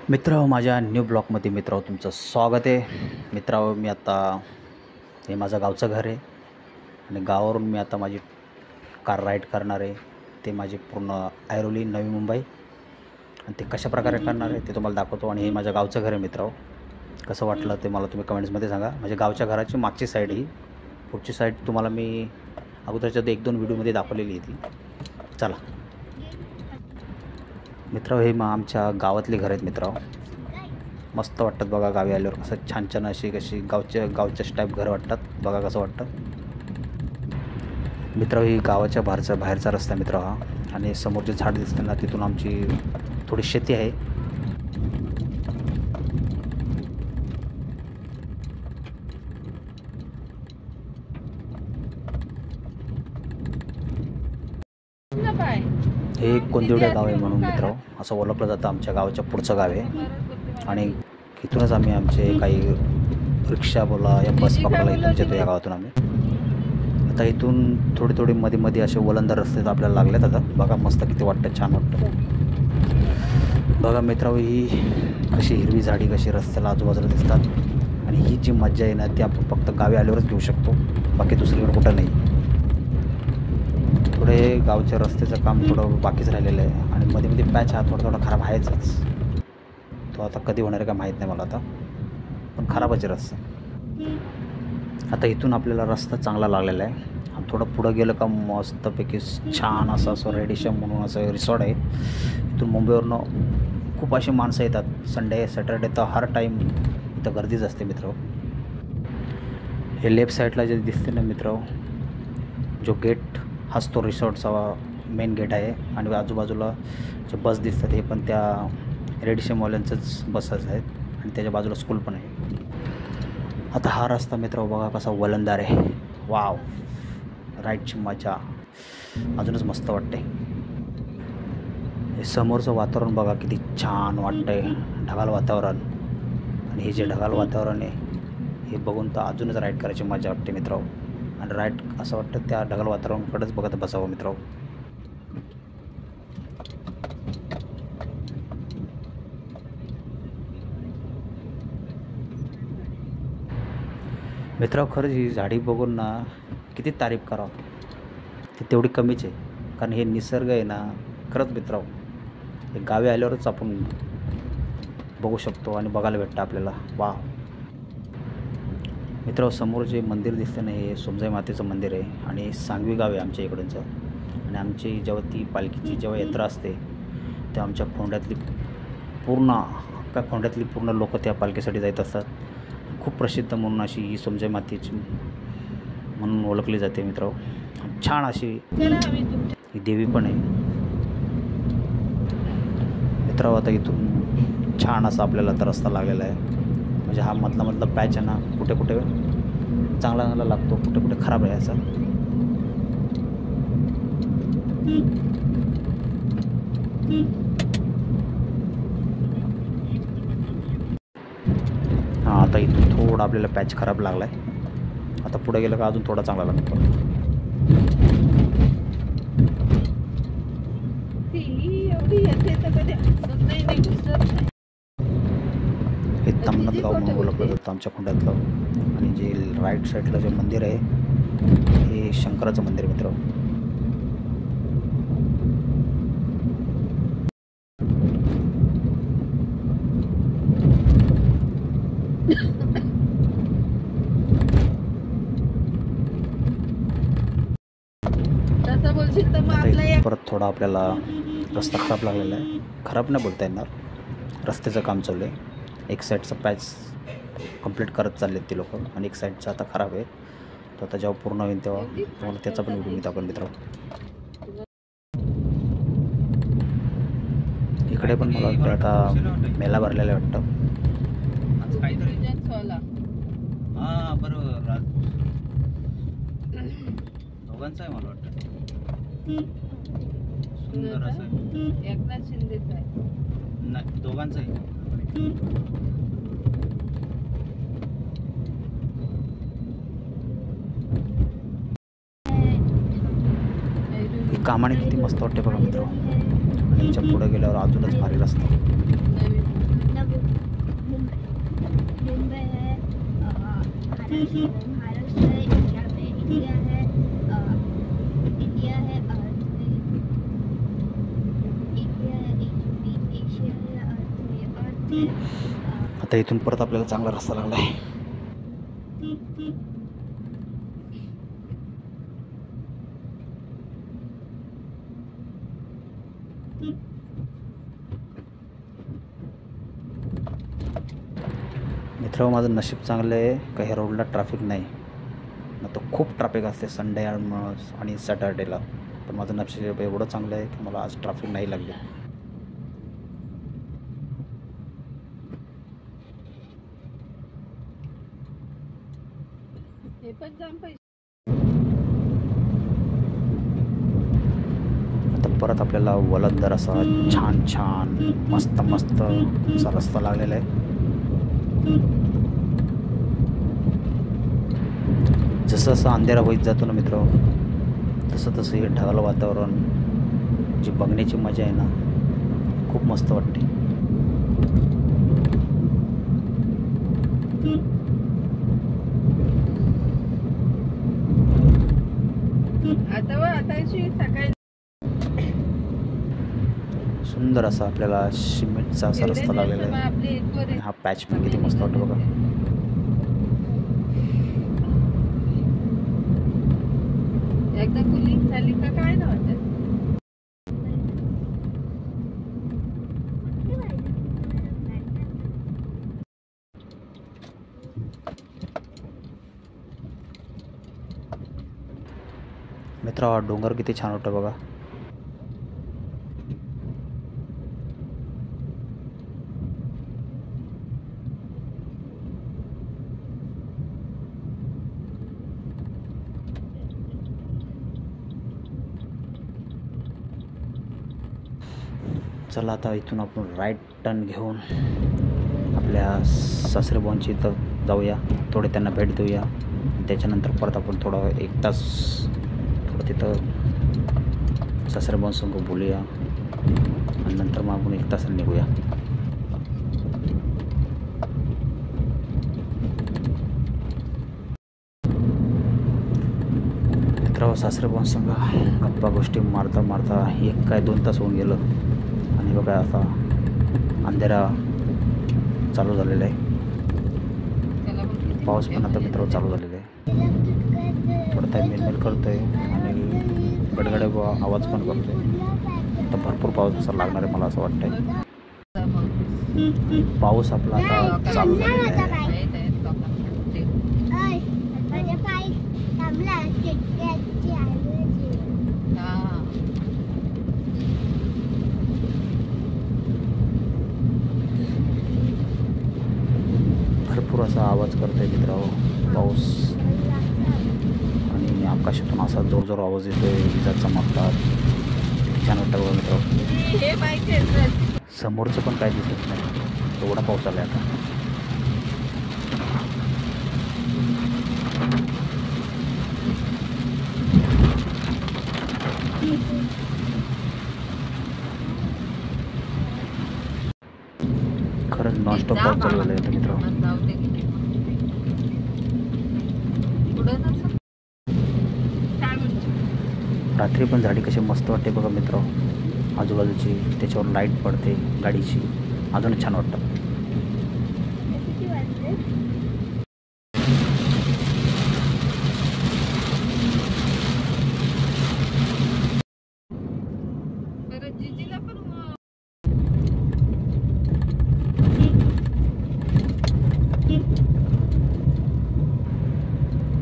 मित्रांनो, माझ्या न्यू ब्लॉगमध्ये मित्रांनो तुमचं स्वागत आहे. मित्रांनो, मी आता हे माझं गावचं घर आहे आणि गावावरून मी आता माझी कार राईड करणार आहे. ते माझे पूर्ण ऐरोली नवी मुंबई आणि ते कशाप्रकारे करणार आहे ते तुम्हाला दाखवतो. आणि हे माझं गावचं घर आहे मित्रांनो. कसं वाटलं ते मला तुम्ही कमेंट्समध्ये सांगा. माझ्या गावच्या घराची मागची साईड ही, पुढची साईड तुम्हाला मी अगोदरच्या 1-2 व्हिडिओमध्ये दाखवलेली आहे ती. चला मित्रांनो, हे आमच्या गावातले घर आहेत मित्रांनो. मस्त वाटतात बघा गावी आल्यावर. कसं छान छान कशी गावच्या टाईप घर वाटतात बघा. कसं वाटतं मित्रांनो. ही गावाच्या बाहेरचा रस्ता मित्र हा. आणि समोर जे झाड दिसते ना, तिथून आमची थोडी शेती आहे. हे कोंदिवडे गाव आहे म्हणून मित्रांनो असं ओळखलं जातं. आमच्या गावाच्या पुढचं गाव आहे आणि इथूनच आम्ही आमचे काही रिक्षा बोला या बस पकडायला इथूनच येतो या गावातून आम्ही. आता इथून थोडी मध्ये असे वलंदार रस्ते आपल्याला लागलेत. आता बघा मस्त किती वाटतं, छान वाटतं बघा मित्रांनो. ही कशी हिरवी झाडी कशी रस्त्याला आजूबाजूला दिसतात. आणि ही जी मजा आहे ना ती आपण फक्त गावी आल्यावरच घेऊ शकतो, बाकी दुसरीकडे कुठं नाही. थोडे गावच्या रस्त्याचं काम थोडं बाकीच राहिलेलं आहे आणि मध्ये पॅच हा थोडा खराब आहेच. तो आता कधी होणार आहे का माहीत नाही मला आता, पण खराबच आहे रस्ता. आता इथून आपल्याला रस्ता चांगला लागलेला आहे आणि थोडं पुढं गेलं का मस्तपैकी छान असं रेडिशम म्हणून असं रिसॉर्ट आहे. इथून मुंबईवरनं खूप अशी माणसं येतात. संडे सॅटर्डे तर हर टाईम इथं गर्दीच असते मित्र. हे लेफ्ट साईडला जे दिसते ना मित्र, जो गेट हाच तो रिसॉर्टचा मेन गेट आहे. आणि आजूबाजूला जे बस दिसतात हे पण त्या रेडिशमवाल्यांचंच बसेस आहेत आणि त्याच्या बाजूला स्कूल पण आहे. आता हा रस्ता मित्र बघा कसा वलंदार आहे. वाव, राईडची मजा अजूनच मस्त वाटते. हे समोरचं वातावरण बघा किती छान वाटतंय, ढगाळ वातावरण. आणि हे जे ढगाळ वातावरण आहे हे बघून तर अजूनच राईड करायची मजा वाटते मित्र. आणि राईड असं वाटतं त्या ढगाळ वातावरणाकडेच बघत बसावं मित्र. मित्र खरंच ही झाडी बघून ना किती तारीफ करावं ती तेवढी कमीच आहे. कारण हे निसर्ग आहे ना खरंच मित्र, हे गावी आल्यावरच आपण बघू शकतो आणि बघायला भेटतं आपल्याला. वा मित्र, समोर जे मंदिर दिसतं ना हे सोमजाई मातेचं मंदिर आहे आणि सांगवी गाव आहे आमच्या इकडचं. आणि आमची जेव्हा ती पालखीची जेव्हा यात्रा असते तेव्हा आमच्या खोंड्यातली पूर्ण लोक त्या पालखीसाठी जात असतात. खूप प्रसिद्ध म्हणून अशी ही सोमजाई मातेची म्हणून ओळखली जाते मित्र. छान अशी ही देवी पण आहे मित्र. आता इथून छान असा आपल्याला तर रस्ता लागलेला आहे. म्हणजे हा मधला पॅच आहे ना, कुठे चांगला लागतो, कुठे खराब आहे असा. हां, आता इथून थोडा आपल्याला पॅच खराब लागला आहे. आता पुढे गेलं का अजून थोडा चांगला लागतो. हे तमनत गाव म्हणून ओळखलं जातं आमच्या खोंड्यातलं. आणि जे राईट साईडला जे मंदिर आहे हे शंकराचं मंदिर मित्र. परत थोडा आपल्याला रस्ता खराब लागलेला आहे. खराब नाही बोलता येणार, रस्त्याचं काम चालू आहे. एक साईडचा पॅच कंप्लीट करत चालले आहेत ते लोक आणि एक साईडचा आता खराब आहे. तो आता जेव्हा पूर्ण होईल तेव्हा तुम्हाला त्याचा पण व्हिडिओ मी दाखवेन मित्र. इकडे पण मला वाटतं आता मेला भरलेला वाटतं. हां बरोबर, दोघांचं आहे मला वाटतं. सुंदर असं एकनाथ शिंदेचं आहे. नाही, दोघांचं आहे. कामाने किती मस्त वाटते बघा मित्र. आणि पुढे गेल्यावर अजूनच भारी रस्ता. महाराष्ट्र है इंडिया में, इंडिया है इंडिया है अर्थ में, इंडिया है एशिया है अर्थ में आता इथून परत आपल्याला चांगला रस्ता लागला आहे. मित्र, माझं नशीब चांगलं आहे का ह्या रोडला ट्रॅफिक नाही, ना तो खूप ट्रॅफिक असते संडे आणि सॅटर्डेला. पण माझं नशीब एवढं चांगलं आहे की मला आज ट्रॅफिक नाही लागले. हे पण जाम पैसे. आता परत आपल्याला वलंदर असा छान छान मस्त मस्त असा रस्ता लागलेला आहे. जसं जसं अंधेरा होत जातो ना मित्र, तसं तसं हे ढगाळ वातावरण, जी बघण्याची मजा आहे ना, खूप मस्त वाटते. आता सकाळी सुंदर असा आपल्याला सिमेंटचा असा रस्ता लागलेला आहे. आपले आणि हा पॅच पण किती मस्त वाटतो बघा. एकदा कुलिंग झाली का काय ना वाटत. मित्र, हा डोंगर किती छान वाटतं बघा. चला आता इथून आपण राईट टर्न घेऊन आपल्या सासरेबुवांची इथं जाऊया, थोडे त्यांना भेट देऊया. त्याच्यानंतर परत आपण थोडं 1 तास थोडं तिथं सासरेबुवांसंग बोलूया आणि नंतर मग आपण 1 तासाने निघूया. मित्र, सासरेबुवांसंग गप्पा गोष्टी मारता मारता 1 काय 2 तास होऊन गेलं. आणि बघा आता अंधेरा चालू झालेला आहे. पाऊस पण आता मित्र चालू झालेला आहे. थोडं टाईम मेलमेल करतो आहे आणि गडगडे आवाज पण करतो आहे. आता भरपूर पाऊस असा लागणार आहे मला असं वाटतं. पाऊस आपला आता चालू झालेला आहे. भरपूर असा आवाज करतोय मित्र पाऊस, आणि आकाशातून असा जोरजोर आवाज येतोय, विजा चमकतात. किती छान वाटतं बघा मित्र. हे माहिती आहे समोरचं पण काय दिसत नाही, एवढा पाऊस आला आता. खरंच नॉनस्टॉप पाऊस चालू झाला आहे मित्र. रात्री पण झाडी कशी मस्त वाटते बघा मित्र, आजूबाजूची, त्याच्यावर लाईट पडते गाडीची, अजून छान वाटतं.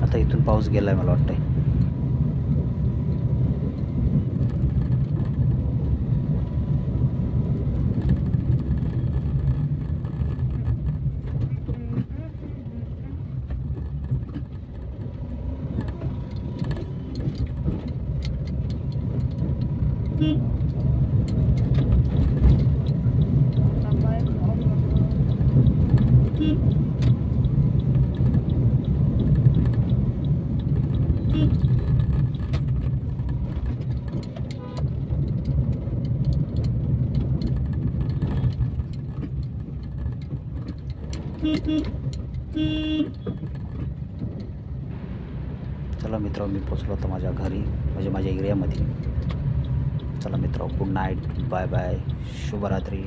आता इथून पाऊस गेलाय मला वाटतंय. चला मित्र, मी पोचलो होतो माझ्या घरी, म्हणजे माझ्या एरियामध्ये. चला मित्र, गुड नाईट, बाय बाय, शुभरात्री.